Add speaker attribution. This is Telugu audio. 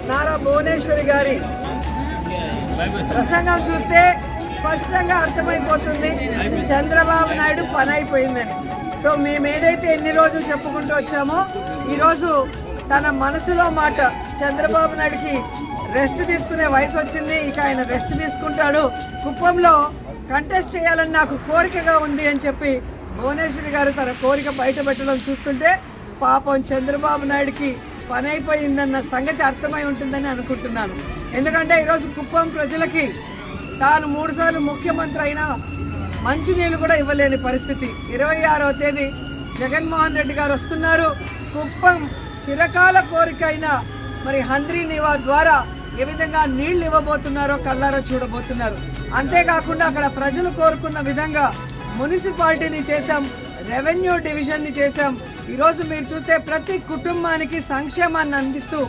Speaker 1: నారా భువనేశ్వరి గారి ప్రసంగం చూస్తే స్పష్టంగా అర్థమైపోతుంది చంద్రబాబు నాయుడు పని అయిపోయిందని. సో మేము ఏదైతే ఎన్ని రోజులు చెప్పుకుంటూ వచ్చామో ఈరోజు తన మనసులో మాట, చంద్రబాబు నాయుడికి రెస్ట్ తీసుకునే వయసు వచ్చింది, ఇక ఆయన రెస్ట్ తీసుకుంటాడు, కుప్పంలో కంటెస్ట్ చేయాలని నాకు కోరికగా ఉంది అని చెప్పి భువనేశ్వరి గారు తన కోరిక బయట పెట్టడం చూస్తుంటే పాపం చంద్రబాబు నాయుడికి పని అయిపోయిందన్న సంగతి అర్థమై ఉంటుందని అనుకుంటున్నాను. ఎందుకంటే ఈరోజు కుప్పం ప్రజలకి తాను 3 సార్లు ముఖ్యమంత్రి అయినా మంచినీళ్ళు కూడా ఇవ్వలేని పరిస్థితి. 26వ తేదీ జగన్మోహన్ రెడ్డి గారు వస్తున్నారు. కుప్పం చిరకాల కోరిక అయిన మరి హంద్రీ నివా ద్వారా ఏ విధంగా నీళ్లు ఇవ్వబోతున్నారో కళ్ళారో చూడబోతున్నారు. అంతేకాకుండా అక్కడ ప్రజలు కోరుకున్న విధంగా మున్సిపాలిటీని చేశాం, రెవెన్యూ డివిజన్ని చేశాం. ఈరోజు మీరు చూస్తే ప్రతి కుటుంబానికి సంక్షేమాన్ని అందిస్తూ